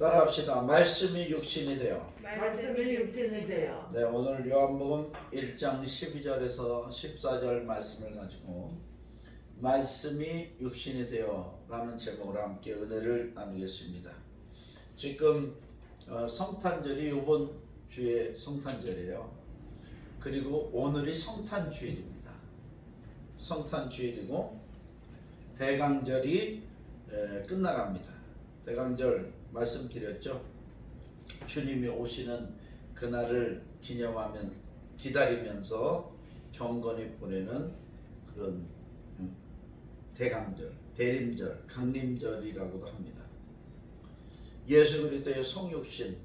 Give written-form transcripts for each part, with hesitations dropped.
따라합시다. 말씀이 육신이 되어. 말씀이 육신이 되어. 네, 오늘 요한복음 1장 12절에서 14절 말씀을 가지고 말씀이 육신이 되어 라는 제목으로 함께 은혜를 나누겠습니다. 지금 성탄절이 이번 주에 성탄절이에요. 그리고 오늘이 성탄주일입니다. 성탄주일이고 대강절이 끝나갑니다. 대강절 말씀드렸죠. 주님이 오시는 그날을 기다리면서 경건히 보내는 그런 대강절, 대림절, 강림절이라고도 합니다. 예수 그리스도의 성육신,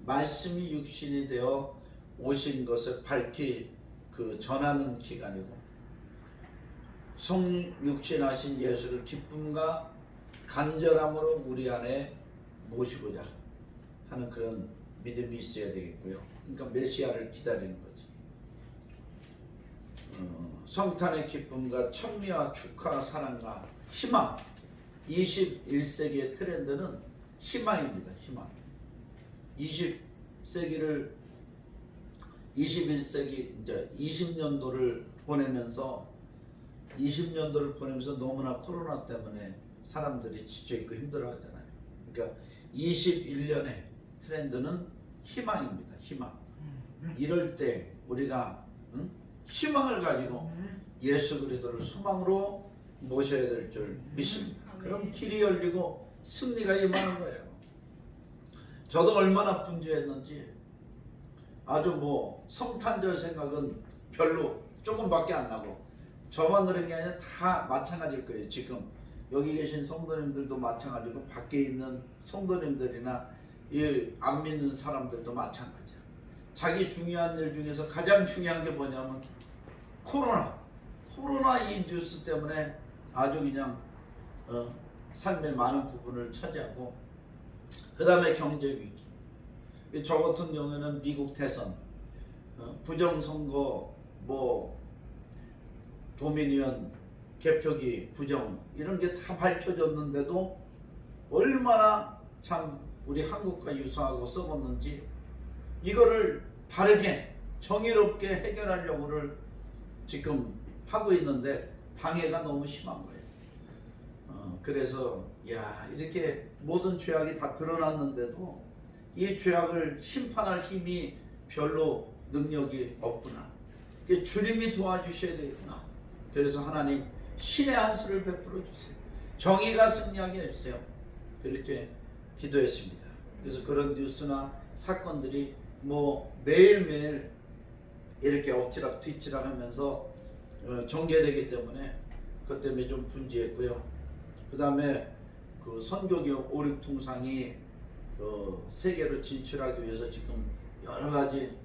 말씀이 육신이 되어 오신 것을 밝히 전하는 기간이고, 성육신하신 예수를 기쁨과 간절함으로 우리 안에 모시고자 하는 그런 믿음이 있어야 되겠고요. 그러니까 메시아를 기다리는 거지. 성탄의 기쁨과 찬미와 축하, 사랑과 희망. 21세기의 트렌드는 희망입니다. 희망. 21세기 이제 20년도를 보내면서 너무나 코로나 때문에 사람들이 지쳐있고 힘들어하잖아요. 그러니까 21년의 트렌드는 희망입니다. 희망. 이럴 때 우리가 희망을 가지고 예수 그리스도를 소망으로 모셔야 될 줄 믿습니다. 그럼 길이 열리고 승리가 임하는 거예요. 저도 얼마나 분주했는지 아주 성탄절 생각은 별로 조금밖에 안 나고, 저만 그런 게 아니라 다 마찬가지일 거예요. 지금 여기 계신 성도님들도 마찬가지고 밖에 있는 성도님들이나 안 믿는 사람들도 마찬가지야. 자기 중요한 일 중에서 가장 중요한 게 뭐냐면 코로나 이 뉴스 때문에 아주 그냥 삶의 많은 부분을 차지하고, 그 다음에 경제 위기. 저 같은 경우에는 미국 대선, 부정선거, 도미니언 개표기 부정, 이런 게 다 밝혀졌는데도 얼마나 참 우리 한국과 유사하고 썩었는지, 이거를 바르게 정의롭게 해결하려고를 지금 하고 있는데 방해가 너무 심한 거예요. 그래서 이렇게 모든 죄악이 다 드러났는데도 이 죄악을 심판할 힘이 별로 능력이 없구나. 주님이 도와주셔야 되겠구나. 그래서 하나님 신의 한수를 베풀어 주세요. 정의가 승리하게 해주세요. 그렇게 기도했습니다. 그래서 그런 뉴스나 사건들이 매일매일 이렇게 엎치락 뒤치락 하면서 전개되기 때문에 그것 때문에 좀 분주했고요. 그 다음에 선교교 오륙통상이 세계로 진출하기 위해서 지금 여러 가지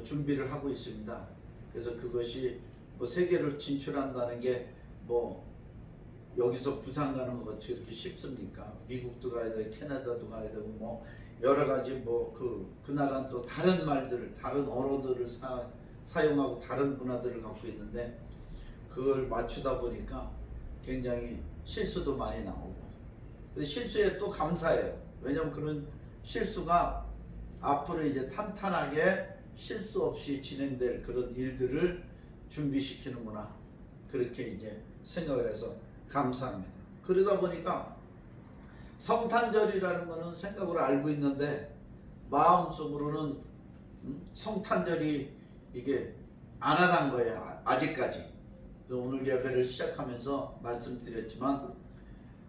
준비를 하고 있습니다. 그래서 그것이 세계로 진출한다는 게 여기서 부산 가는 것 같이 그렇게 쉽습니까? 미국도 가야 되고 캐나다도 가야 되고 여러 가지 그 나라는 또 다른 말들, 다른 언어들을 사용하고 다른 문화들을 갖고 있는데, 그걸 맞추다 보니까 굉장히 실수도 많이 나오고, 실수에 또 감사해요. 왜냐면 그런 실수가 앞으로 이제 탄탄하게 실수 없이 진행될 그런 일들을 준비시키는구나, 그렇게 이제 생각을 해서 감사합니다. 그러다 보니까 성탄절이라는 거는 생각으로 알고 있는데 마음속으로는 성탄절이 이게 안 하던 거예요. 아직까지. 오늘 예배를 시작하면서 말씀드렸지만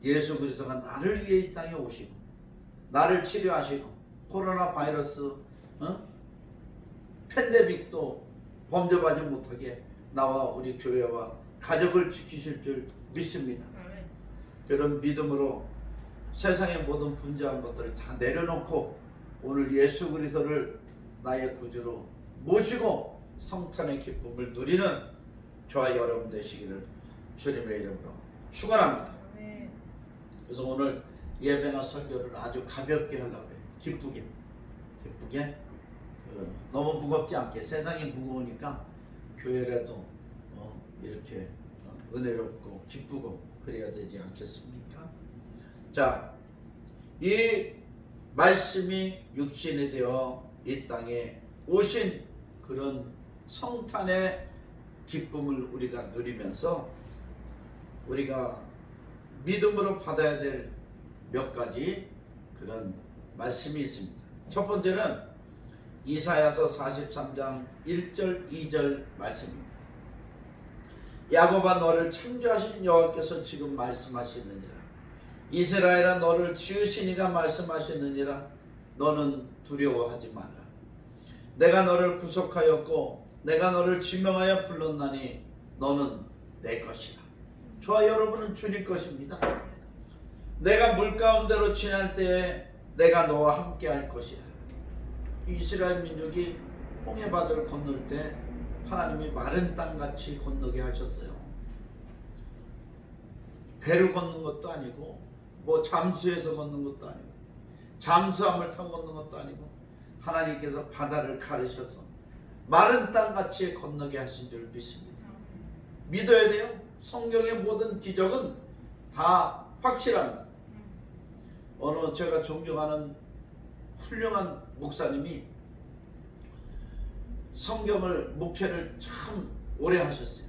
예수 그리스도가 나를 위해 이 땅에 오시고 나를 치료하시고 코로나 바이러스 팬데믹도 범접하지 못하게 나와 우리 교회와 가족을 지키실 줄 믿습니다. 그런 믿음으로 세상의 모든 분주한 것들을 다 내려놓고 오늘 예수 그리스도를 나의 구주로 모시고 성탄의 기쁨을 누리는 저와 여러분 되시기를 주님의 이름으로 축원합니다. 그래서 오늘 예배나 설교를 아주 가볍게 하려고 해요. 기쁘게 너무 무겁지 않게. 세상이 무거우니까 교회라도 이렇게 은혜롭고 기쁘고 그래야 되지 않겠습니까? 자, 이 말씀이 육신이 되어 이 땅에 오신 그런 성탄의 기쁨을 우리가 누리면서 우리가 믿음으로 받아야 될 몇 가지 그런 말씀이 있습니다. 첫 번째는 이사야서 43장 1절 2절 말씀입니다. 야곱아 너를 창조하신 여호와께서 지금 말씀하시느니라. 이스라엘아 너를 지으신 이가 말씀하시느니라. 너는 두려워하지 말라. 내가 너를 구속하였고 내가 너를 지명하여 불렀나니 너는 내 것이라. 저와 여러분은 주님 것입니다. 내가 물 가운데로 지날 때에 내가 너와 함께 할 것이라. 이스라엘 민족이 홍해바다를 건널 때 하나님이 마른 땅같이 건너게 하셨어요. 배를 걷는 것도 아니고 뭐 잠수해서 걷는 것도 아니고 잠수함을 타고 걷는 것도 아니고 하나님께서 바다를 가르셔서 마른 땅같이 건너게 하신 줄 믿습니다. 믿어야 돼요. 성경의 모든 기적은 다 확실합니다. 어느 제가 존경하는 훌륭한 목사님이 성경을 목회를 참 오래 하셨어요.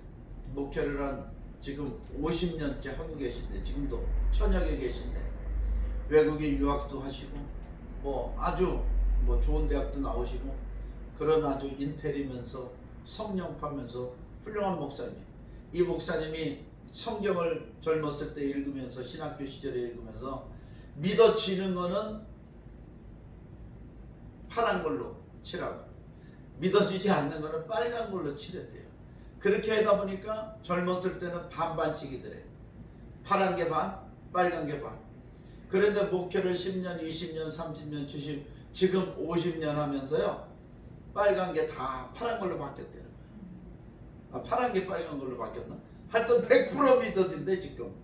목회를 한 지금 50년째 하고 계신데 지금도 천역에 계신데 외국에 유학도 하시고 뭐 아주 뭐 좋은 대학도 나오시고 그런 아주 인텔이면서 성령파면서 훌륭한 목사님. 이 목사님이 성경을 젊었을 때 읽으면서 신학교 시절에 읽으면서 믿어지는 거는 파란 걸로 칠하고 믿어지지 않는 거는 빨간 걸로 칠해야 돼요. 그렇게 하다 보니까 젊었을 때는 반반씩이더래요. 파란 게 반, 빨간 게 반. 그런데 목회를 10년, 20년, 30년, 70, 지금 50년 하면서요. 빨간 게 다 파란 걸로 바뀌었대요. 아, 파란 게 빨간 걸로 바뀌었나? 하여튼 100% 믿어진대 지금.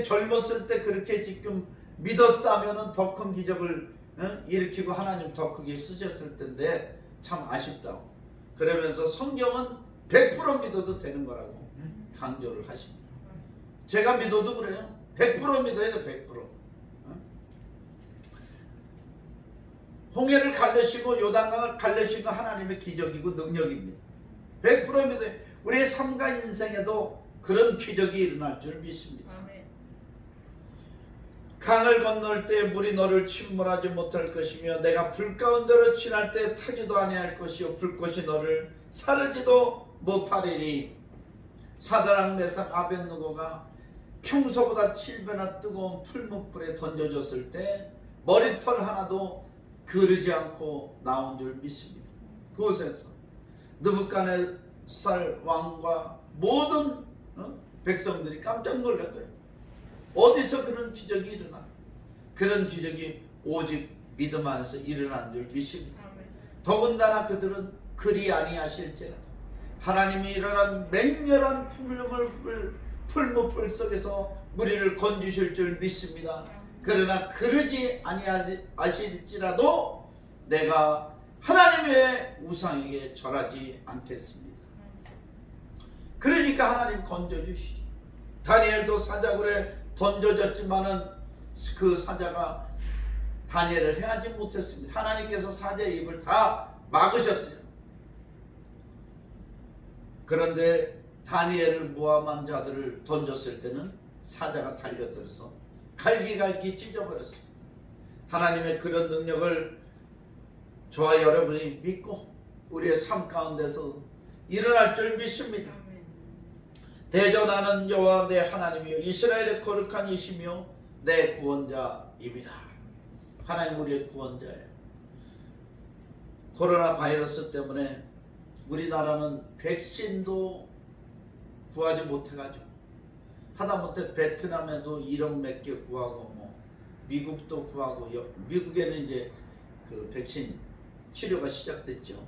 젊었을 때 그렇게 지금 믿었다면은 더 큰 기적을 일으키고 하나님 더 크게 쓰셨을 텐데 참 아쉽다고. 그러면서 성경은 100% 믿어도 되는 거라고 강조를 하십니다. 제가 믿어도 그래요. 100% 믿어야 돼. 100%. 홍해를 갈래시고 요단강을 갈래시고 하나님의 기적이고 능력입니다. 100% 믿어요. 우리의 삶과 인생에도 그런 기적이 일어날 줄 믿습니다. 강을 건널 때 물이 너를 침몰하지 못할 것이며 내가 불 가운데로 지날 때 타지도 아니할 것이요 불꽃이 너를 사르지도 못하리니. 사드락 메삭 아벳느고가 평소보다 7배나 뜨거운 풀무불에 던져졌을 때 머리털 하나도 그르지 않고 나온 줄 믿습니다. 그곳에서 느부갓네살 왕과 모든 백성들이 깜짝 놀란 거예요. 어디서 그런 기적이 일어나? 그런 기적이 오직 믿음 안에서 일어난 줄 믿습니다. 더군다나 그들은 그리 아니하실지라도 하나님이 일어난 맹렬한 풀무불 속에서 무리를 건지실 줄 믿습니다. 그러나 그러지 아니하실지라도 내가 하나님의 우상에게 절하지 않겠습니다. 그러니까 하나님 건져주시죠. 다니엘도 사자굴에 던져졌지만은 그 사자가 다니엘을 해하지 못했습니다. 하나님께서 사자의 입을 다 막으셨어요. 그런데 다니엘을 모함한 자들을 던졌을 때는 사자가 달려들어서 갈기갈기 찢어버렸습니다. 하나님의 그런 능력을 저와 여러분이 믿고 우리의 삶 가운데서 일어날 줄 믿습니다. 대전하는 여호와 내 하나님이여 이스라엘의 거룩한 이시며 내 구원자입니다. 하나님 우리의 구원자예요. 코로나 바이러스 때문에 우리나라는 백신도 구하지 못해가지고 하다못해 베트남에도 1억 몇 개 구하고 뭐 미국도 구하고 미국에는 이제 그 백신 치료가 시작됐죠.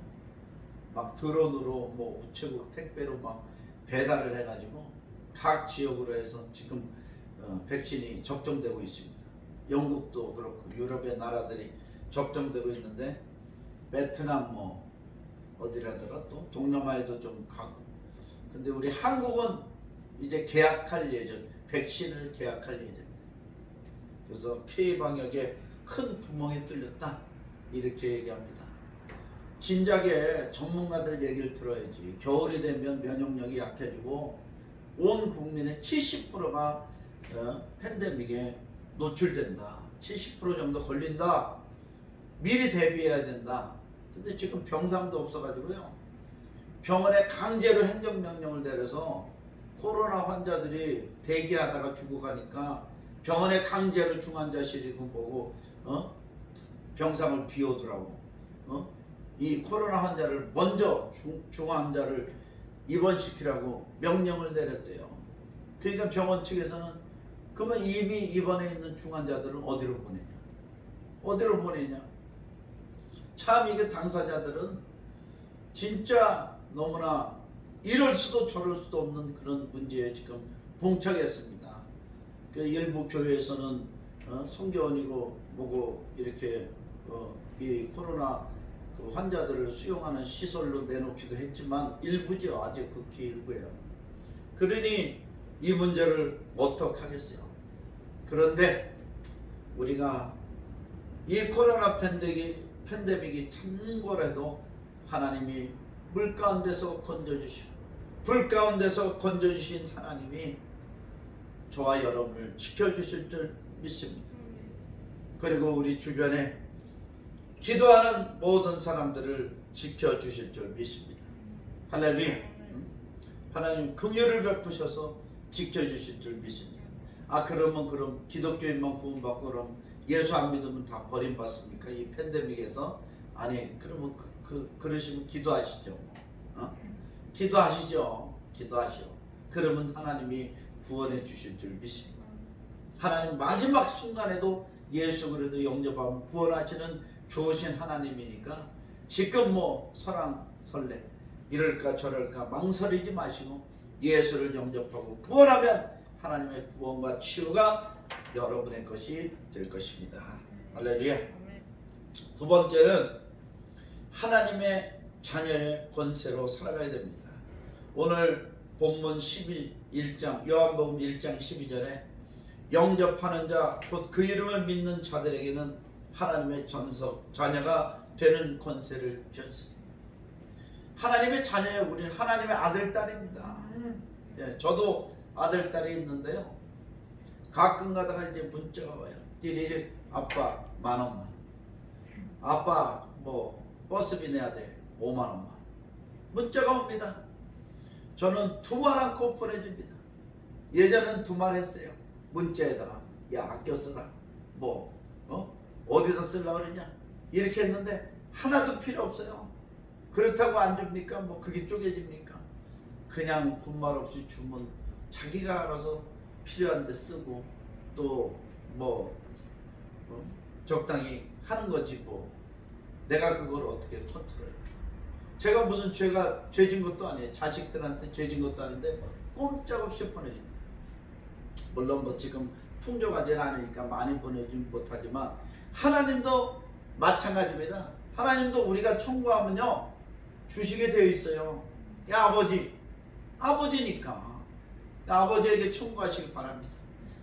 막 드론으로 뭐 우체국 택배로 막 배달을 해가지고 각 지역으로 해서 지금 백신이 접종되고 있습니다. 영국도 그렇고 유럽의 나라들이 접종되고 있는데 베트남 뭐 어디라더라 또 동남아에도 좀 가고. 근데 우리 한국은 이제 계약할 예정, 백신을 계약할 예정입니다. 그래서 K방역에 큰 구멍이 뚫렸다 이렇게 얘기합니다. 진작에 전문가들 얘기를 들어야지. 겨울이 되면 면역력이 약해지고 온 국민의 70%가 팬데믹에 노출된다. 70% 정도 걸린다. 미리 대비해야 된다. 근데 지금 병상도 없어가지고요. 병원에 강제로 행정명령을 내려서 코로나 환자들이 대기하다가 죽어가니까 병원에 강제로 중환자실이 보고 병상을 비우더라고. 이 코로나 환자를 먼저 중환자를 입원시키라고 명령을 내렸대요. 그러니까 병원 측에서는 그러면 이미 입원해 있는 중환자들은 어디로 보내냐? 어디로 보내냐? 참 이게 당사자들은 진짜 너무나 이럴 수도 저럴 수도 없는 그런 문제에 지금 봉착했습니다. 그 일부 교회에서는 성교원이고 뭐고 이렇게 이 코로나 그 환자들을 수용하는 시설로 내놓기도 했지만 일부죠. 아직 극히 일부예요. 그러니 이 문제를 어떻게 하겠어요? 그런데 우리가 이 코로나 팬데믹이 참고라도 하나님이 물 가운데서 건져주시고 불 가운데서 건져주신 하나님이 저와 여러분을 지켜주실 줄 믿습니다. 그리고 우리 주변에 기도하는 모든 사람들을 지켜주실 줄 믿습니다. 할렐루야. 하나님 긍휼을 베푸셔서 지켜주실 줄 믿습니다. 그럼 기독교인만 구원받고 그럼 예수 안 믿으면 다 버림받습니까? 이 팬데믹에서? 아니 그러면 그러시면 기도하시죠. 기도하시죠. 그러면 하나님이 구원해 주실 줄 믿습니다. 하나님 마지막 순간에도 예수 그리스도 영접하면 구원하시는 좋으신 하나님이니까 지금 설왕설래 이럴까 저럴까 망설이지 마시고 예수를 영접하고 구원하면 하나님의 구원과 치유가 여러분의 것이 될 것입니다. 할렐루야. 두 번째는 하나님의 자녀의 권세로 살아가야 됩니다. 오늘 본문 1장 요한복음 1장 12절에 영접하는 자 곧 그 이름을 믿는 자들에게는 하나님의 자녀가 되는 권세를 주셨습니다. 하나님의 자녀예요. 우리는 하나님의 아들 딸입니다. 저도 아들 딸이 있는데요. 가끔 가다가 이제 문자가 와요. 띠리리 아빠 10,000원만. 아빠 버스비 내야 돼 50,000원만. 문자가 옵니다. 저는 두말 않고 보내줍니다. 예전엔 두말 했어요. 문자에다가 야 아껴 쓰라. 어디다 쓰려고 그러냐 이렇게 했는데 하나도 필요 없어요. 그렇다고 안 줍니까? 그게 쪼개집니까? 그냥 군말 없이 주면 자기가 알아서 필요한 데 쓰고 또 적당히 하는 거지 내가 그걸 어떻게 컨트롤해. 제가 무슨 죄진 것도 아니에요. 자식들한테 죄진 것도 아닌데 꼼짝없이 보내줍니다. 물론 지금 풍족하지는 않으니까 많이 보내진 못하지만 하나님도 마찬가지입니다. 하나님도 우리가 청구하면요 주시게 되어 있어요. 야 아버지니까 아버지에게 청구하시기 바랍니다.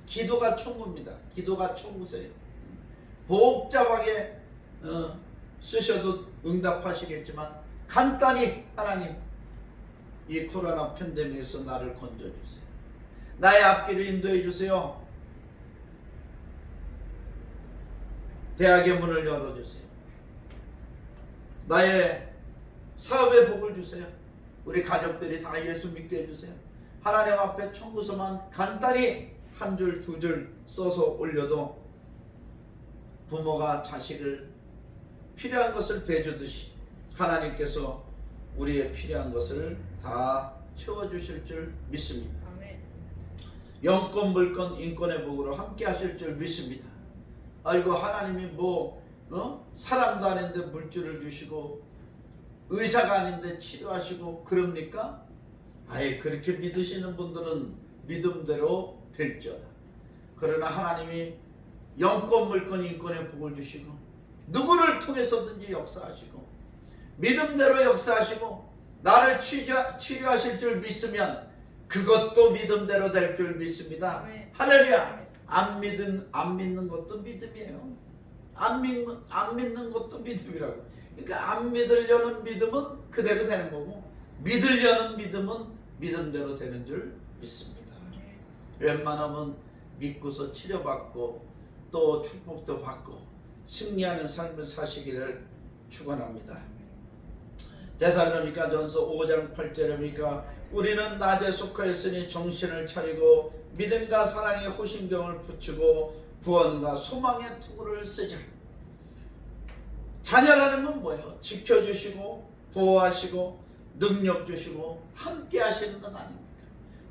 기도가 청구입니다. 기도가 청구세요. 복잡하게 쓰셔도 응답하시겠지만 간단히 하나님 이 코로나 팬데믹에서 나를 건져주세요. 나의 앞길을 인도해 주세요. 대학의 문을 열어주세요. 나의 사업의 복을 주세요. 우리 가족들이 다 예수 믿게 해주세요. 하나님 앞에 청구서만 간단히 한 줄 두 줄 써서 올려도 부모가 자식을 필요한 것을 대주듯이 하나님께서 우리의 필요한 것을 다 채워주실 줄 믿습니다. 영권, 물권, 인권의 복으로 함께 하실 줄 믿습니다. 아이고 하나님이 사람도 아닌데 물질을 주시고 의사가 아닌데 치료하시고 그럽니까? 그렇게 믿으시는 분들은 믿음대로 될지어다. 그러나 하나님이 영권, 물권, 인권의 복을 주시고 누구를 통해서든지 역사하시고 믿음대로 역사하시고 나를 치료하실 줄 믿으면 그것도 믿음대로 될 줄 믿습니다. 할렐루야. 안 믿는 것도 믿음이에요. 안 믿는 것도 믿음이라고. 그러니까 안 믿으려는 믿음은 그대로 되는 거고, 믿으려는 믿음은 믿음대로 되는 줄 믿습니다. 웬만하면 믿고서 치료받고 또 축복도 받고 승리하는 삶을 사시기를 축원합니다. 데살로니가전서 5장 8절에 보니까 우리는 낮에 속하였으니 정신을 차리고 믿음과 사랑의 호심경을 붙이고 구원과 소망의 투구를 쓰자. 자녀라는 건 뭐예요? 지켜주시고 보호하시고 능력 주시고 함께 하시는 건 아닙니까?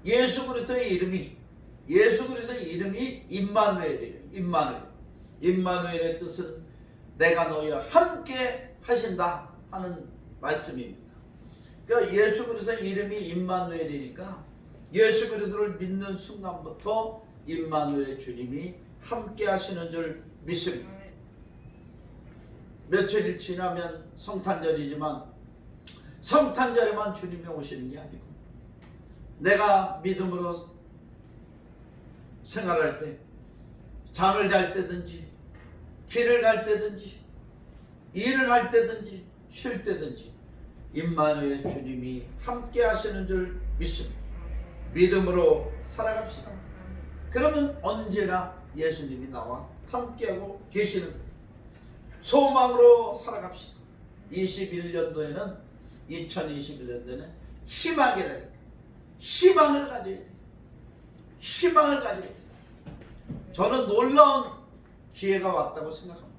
예수 그리스도의 이름이 임마누엘이에요. 임마누엘의 뜻은 내가 너희와 함께 하신다 하는 말씀입니다. 그러니까 예수 그리스도의 이름이 임마누엘이니까 예수 그리스도를 믿는 순간부터 임마누엘의 주님이 함께 하시는 줄 믿습니다. 며칠이 지나면 성탄절이지만 성탄절에만 주님이 오시는 게 아니고 내가 믿음으로 생활할 때 잠을 잘 때든지 길을 갈 때든지 일을 할 때든지 쉴 때든지 임마누엘 주님이 함께 하시는 줄 믿습니다. 믿음으로 살아갑시다. 그러면 언제나 예수님이 나와 함께하고 계시는 거예요. 소망으로 살아갑시다. 2021년도에는 희망이라니까. 희망을 가져야 돼. 희망을 가져야 돼. 저는 놀라운 기회가 왔다고 생각합니다.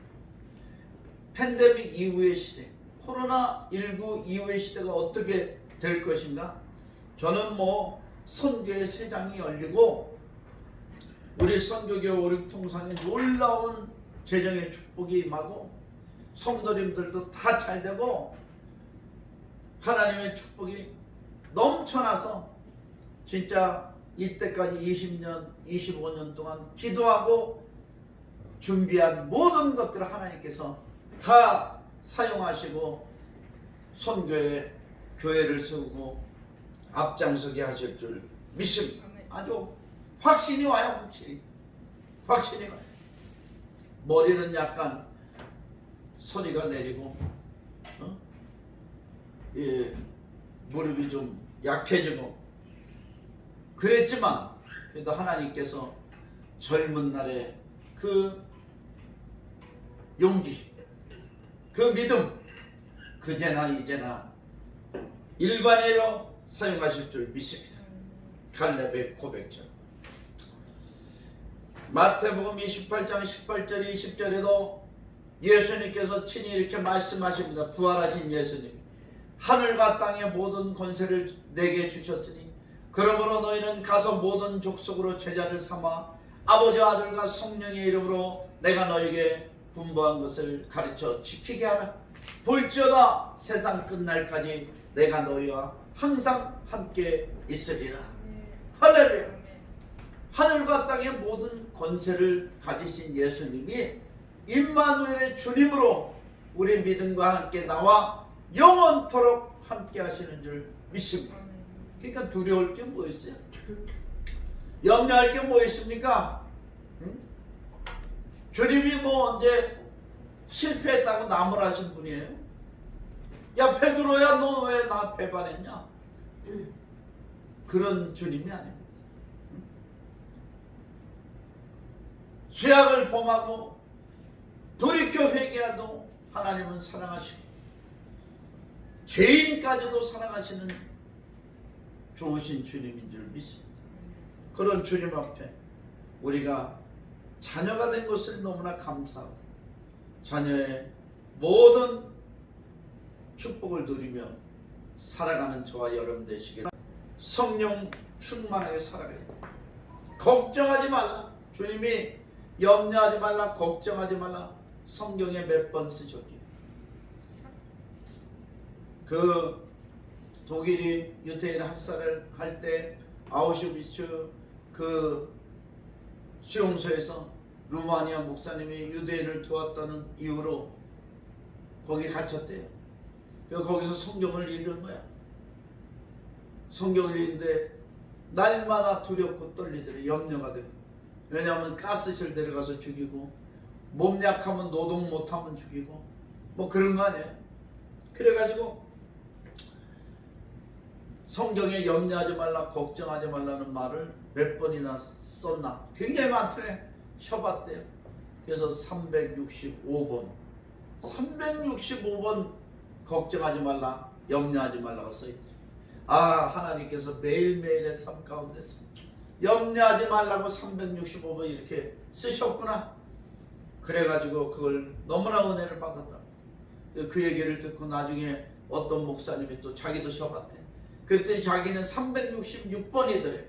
팬데믹 이후의 시대, 코로나19 이후의 시대가 어떻게 될 것인가? 저는 선교의 새 장이 열리고 우리 선교교 오륙통상에 놀라운 재정의 축복이 임하고 성도님들도 다 잘되고 하나님의 축복이 넘쳐나서 진짜 이때까지 20년, 25년 동안 기도하고 준비한 모든 것들을 하나님께서 다 사용하시고 선교에 교회를 세우고 앞장서게 하실 줄 믿습니다. 아주 확신이 와요. 확신이 와요. 머리는 약간 소리가 내리고 무릎이 좀 약해지고 그랬지만 그래도 하나님께서 젊은 날에 그 용기, 그 믿음 그제나 이제나 일반회로 사용하실 줄 믿습니다. 갈렙의 고백처럼. 마태복음 28장 18절 20절에도 예수님께서 친히 이렇게 말씀하십니다. 부활하신 예수님, 하늘과 땅의 모든 권세를 내게 주셨으니 그러므로 너희는 가서 모든 족속으로 제자를 삼아 아버지와 아들과 성령의 이름으로 내가 너에게 분부한 것을 가르쳐 지키게 하라. 볼지어다 세상 끝날까지 내가 너희와 항상 함께 있으리라. 할렐루야. 하늘과 땅의 모든 권세를 가지신 예수님이 임마누엘의 주님으로 우리 믿음과 함께 나와 영원토록 함께 하시는 줄 믿습니다. 그러니까 두려울 게 뭐 있어요? 염려할 게 뭐 있습니까? 응? 주님이 언제 실패했다고 나무라신 분이에요? 야 베드로야 너 왜 나 배반했냐? 그런 주님이 아닙니다. 죄악을 범하고 돌이켜 회개하도 하나님은 사랑하시고 죄인까지도 사랑하시는 좋으신 주님인 줄 믿습니다. 그런 주님 앞에 우리가 자녀가 된 것을 너무나 감사하고 자녀의 모든 축복을 누리며 살아가는 저와 여러분 되시기를 성령 충만하게 살아가야 됩니다. 걱정하지 말라. 주님이 염려하지 말라, 걱정하지 말라 성경에 몇 번 쓰셨기에 그 독일이 유태인 학살을 할 때 아우슈비츠 그 수용소에서 루마니아 목사님이 유대인을 도왔다는 이유로 거기 갇혔대요. 거기서 성경을 읽은 거야. 성경을 읽는데 날마다 두렵고 떨리더래. 염려가 되고. 왜냐하면 가스실 데려가서 죽이고 몸 약하면 노동 못하면 죽이고 뭐 그런 거 아니에요. 그래가지고 성경에 염려하지 말라 걱정하지 말라는 말을 몇 번이나 썼나 굉장히 많더래. 쉬어봤대요. 그래서 365번 걱정하지 말라 염려하지 말라고 써있대요. 아, 하나님께서 매일매일의 삶 가운데서 염려하지 말라고 365번 이렇게 쓰셨구나. 그래가지고 그걸 너무나 은혜를 받았다. 그 얘기를 듣고 나중에 어떤 목사님이 또 자기도 쉬어봤대. 그때 자기는 366번이더래.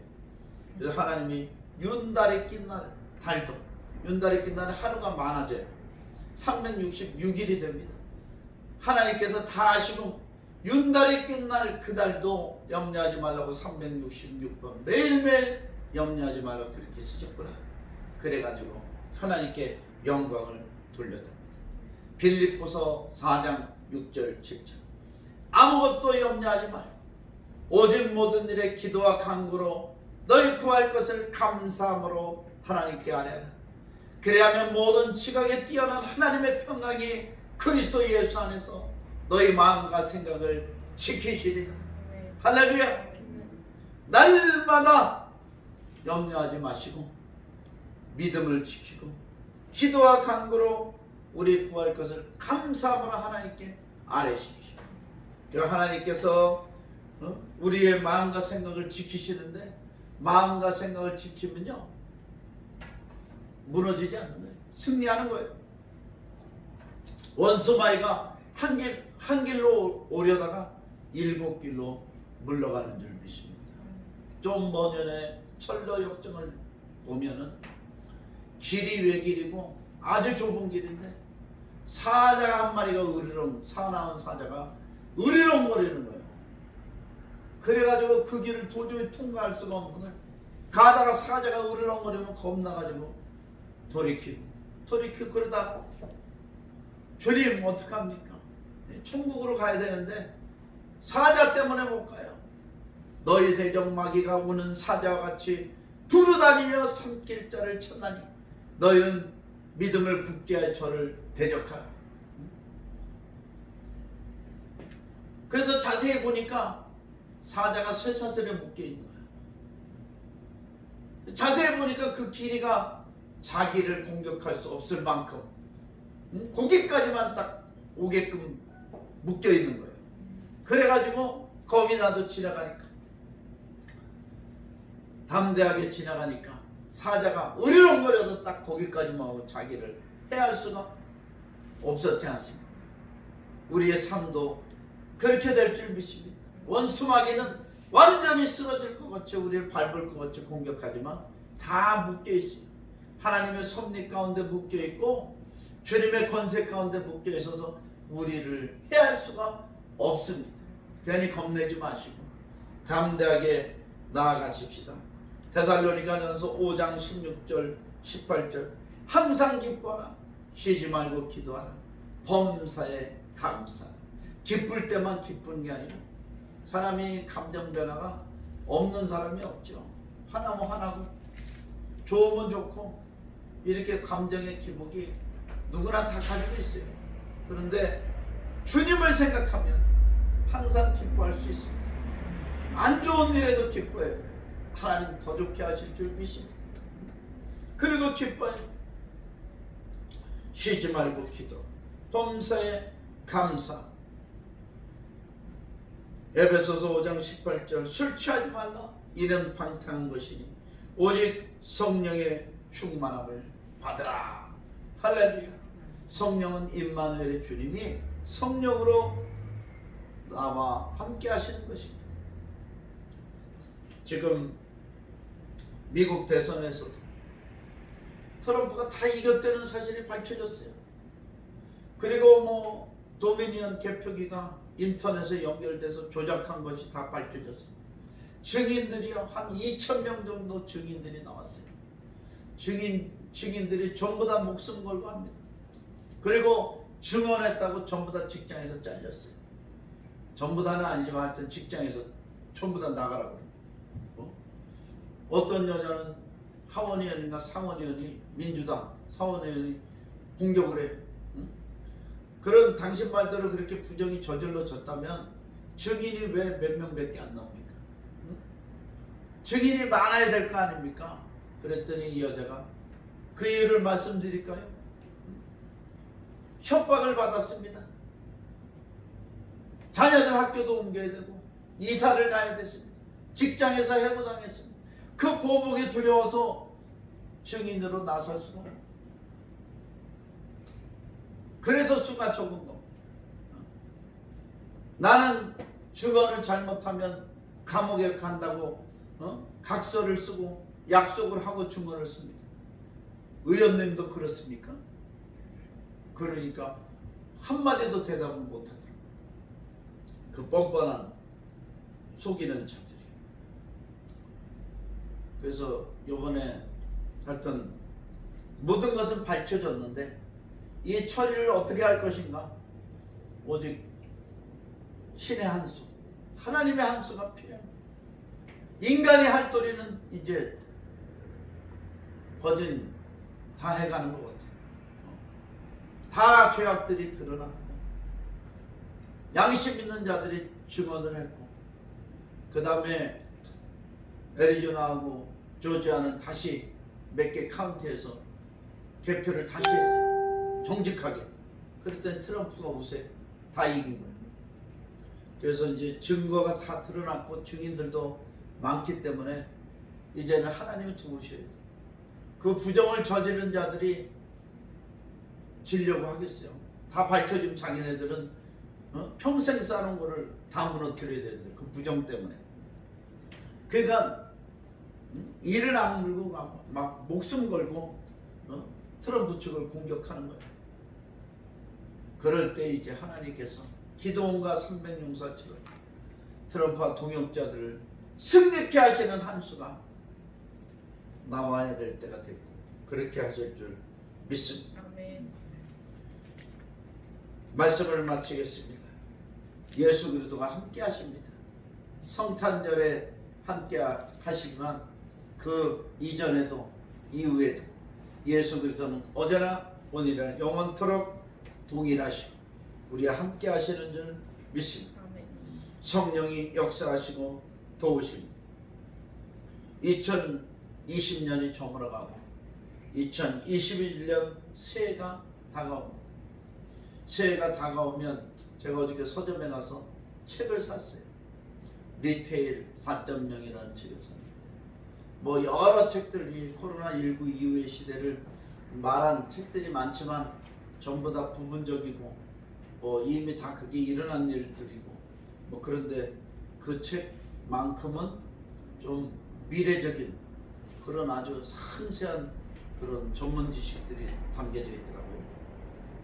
그래서 하나님이 윤달이 낀 날, 달도 윤달이 낀 날에 하루가 많아져요. 366일이 됩니다. 하나님께서 다 아시고 윤달이 낀 날 그 달도 염려하지 말라고 366번 매일매일 염려하지 말라고 그렇게 쓰셨구나. 그래가지고 하나님께 영광을 돌렸답니다. 빌립보서 4장 6절 7절 아무것도 염려하지 말고 오직 모든 일에 기도와 간구로 너희 구할 것을 감사함으로 하나님께 아뢰라. 그래야면 모든 지각에 뛰어난 하나님의 평강이 그리스도 예수 안에서 너희 마음과 생각을 지키시리라. 할렐루야. 날마다 염려하지 마시고 믿음을 지키고 기도와 간구로 우리 구할 것을 감사함으로 하나님께 아뢰십시오. 하나님께서 우리의 마음과 생각을 지키시는데 마음과 생각을 지키면요 무너지지 않는 거예요. 승리하는 거예요. 원수마이가 한 길로 오려다가 7길로 물러가는 줄 믿습니다. 좀 먼 년에 철로 역정을 보면은 길이 외길이고 아주 좁은 길인데 사자가 한 마리가 사나운 사자가 으리렁거리는 거예요. 그래가지고 그 길을 도저히 통과할 수가 없는 거예요. 가다가 사자가 으르렁거리면 겁나가지고 돌이키고 그러다 주님 어떡합니까? 천국으로 가야 되는데 사자 때문에 못 가요. 너희 대적 마귀가 우는 사자와 같이 두루다니며 산길자를 찾나니 너희는 믿음을 굳게 하여 저를 대적하라. 그래서 자세히 보니까 사자가 쇠사슬에 묶여 있는 거예요. 자세히 보니까 그 길이가 자기를 공격할 수 없을 만큼 거기까지만 딱 오게끔 묶여 있는 거예요. 그래가지고 겁이 나도 지나가니까 담대하게 지나가니까 사자가 으리렁거려도 딱 거기까지만 오고 자기를 해할 수가 없었지 않습니까? 우리의 삶도 그렇게 될 줄 믿습니다. 원수마귀는 완전히 쓰러질 것 같이 우리를 밟을 것 같이 공격하지만 다 묶여 있습니다. 하나님의 섭리 가운데 묶여 있고 주님의 권세 가운데 묶여 있어서 우리를 해할 수가 없습니다. 괜히 겁내지 마시고 담대하게 나아가십시다. 데살로니가전서 5장 16절 18절 항상 기뻐하라 쉬지 말고 기도하라 범사에 감사하라. 기쁠 때만 기쁜 게 아니라 사람이 감정 변화가 없는 사람이 없죠. 화나면 화나고 좋으면 좋고 이렇게 감정의 기복이 누구나 다 가지고 있어요. 그런데 주님을 생각하면 항상 기뻐할 수 있습니다. 안 좋은 일에도 기뻐해요. 하나님 더 좋게 하실 줄 믿습니다. 그리고 기뻐해요. 쉬지 말고 기도 범사에 감사. 에베소서 5장 18절 술 취하지 말라 이는 방탕한 것이니 오직 성령의 충만함을 받으라. 할렐루야. 성령은 임마누엘의 주님이 성령으로 나와 함께 하시는 것입니다. 지금 미국 대선에서도 트럼프가 다 이겼다는 사실이 밝혀졌어요. 그리고 뭐 도미니언 개표기가 인터넷에 연결돼서 조작한 것이 다 밝혀졌습니다. 증인들이요 한 2,000명 정도 증인들이 나왔어요. 증인들이 전부 다 목숨 걸고 합니다. 그리고 증언했다고 전부 다 직장에서 잘렸어요. 전부 다는 아니지만 하여튼 직장에서 전부 다 나가라고. 어떤 여자는 하원의원인가 상원의원이 민주당 상원의원이 공격을 해요. 응? 그럼 당신 말대로 그렇게 부정이 저질러졌다면 증인이 왜 몇 명밖에 안 나옵니까? 응? 증인이 많아야 될 거 아닙니까? 그랬더니 이 여자가 그 이유를 말씀드릴까요? 응? 협박을 받았습니다. 자녀들 학교도 옮겨야 되고 이사를 가야 됐습니다. 직장에서 해고당했습니다. 그 보복이 두려워서 증인으로 나설 수가 없어요. 그래서 수가 적은 겁니다. 나는 증언을 잘못하면 감옥에 간다고 각서를 쓰고 약속을 하고 증언을 씁니다. 의원님도 그렇습니까? 그러니까 한마디도 대답을 못하더라고요. 그 뻔뻔한 속이는 자들이. 그래서 이번에 하여튼 모든 것은 밝혀졌는데 이 처리를 어떻게 할 것인가? 오직 신의 한 수, 하나님의 한 수가 필요합니다. 인간이 할 도리는 이제 거진 다 해가는 것 같아요. 다 죄악들이 드러나고 양심 있는 자들이 증언을 했고 그 다음에 애리조나하고 조지아는 다시 몇 개 카운티에서 개표를 다시 했어요. 정직하게. 그랬더니 트럼프가 우세 다 이긴 거예요. 그래서 이제 증거가 다 드러났고 증인들도 많기 때문에 이제는 하나님이 도우셔야 돼요. 그 부정을 저지른 자들이 지려고 하겠어요. 다 밝혀지면 자기네들은 평생 쌓은 거를 다 무너뜨려야 되는데 그 부정 때문에. 그러니까 이를 악물고 막 목숨 걸고 트럼프 측을 공격하는 거예요. 그럴 때 이제 하나님께서 기도원과 300용사처럼 트럼프와 동역자들을 승리케 하시는 한 수가 나와야 될 때가 됐고 그렇게 하실 줄 믿습니다. 아멘. 말씀을 마치겠습니다. 예수 그리스도가 함께 하십니다. 성탄절에 함께 하시지만 그 이전에도 이후에도 예수 그리스도는 어제나 오늘이나 영원토록 동일하시고 우리와 함께 하시는 줄 믿습니다. 아멘. 성령이 역사하시고 도우십니다. 2020년이 저물어가고 2021년 새해가 다가옵니다. 새해가 다가오면 제가 어저께 서점에 가서 책을 샀어요. 리테일 4.0이라는 책을 샀어요. 뭐 여러 책들이 코로나19 이후의 시대를 말한 책들이 많지만 전부 다 부분적이고 뭐 이미 다 그게 일어난 일들이고 뭐 그런데 그 책만큼은 좀 미래적인 그런 아주 상세한 그런 전문 지식들이 담겨져 있더라고요.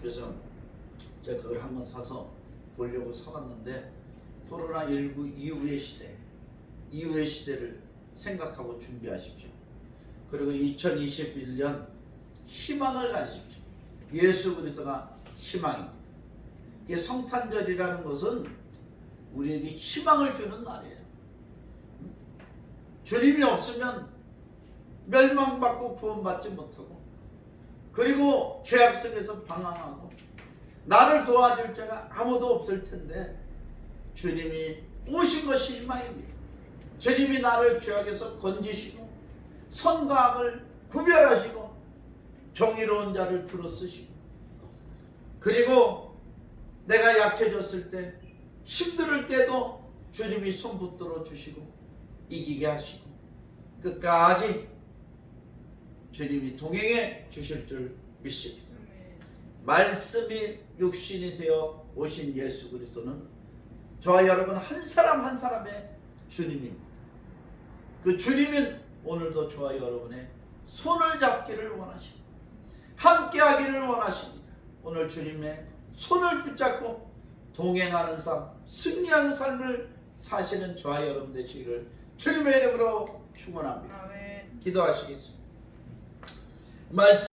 그래서 제가 그걸 한번 사서 보려고 사봤는데 코로나19 이후의 시대, 이후의 시대를 생각하고 준비하십시오. 그리고 2021년 희망을 가지십시오. 예수 그리스도가 희망입니다. 이게 성탄절이라는 것은 우리에게 희망을 주는 날이에요. 주님이 없으면 멸망받고 구원받지 못하고 그리고 죄악 속에서 방황하고 나를 도와줄 자가 아무도 없을 텐데 주님이 오신 것이 희망입니다. 주님이 나를 죄악에서 건지시고 선과 악을 구별하시고 정의로운 자를 들어쓰시고 그리고 내가 약해졌을 때 힘들 때도 주님이 손 붙들어 주시고 이기게 하시고 끝까지 주님이 동행해 주실 줄 믿습니다. 말씀이 육신이 되어 오신 예수 그리스도는 저와 여러분 한 사람 한 사람의 주님입니다. 그 주님은 오늘도 저와 여러분의 손을 잡기를 원하십니다. 함께하기를 원하십니다. 오늘 주님의 손을 붙잡고 동행하는 삶, 승리하는 삶을 사시는 저와 여러분 되시기를 주님의 이름으로 축원합니다. 아멘. 기도하시겠습니다. 말씀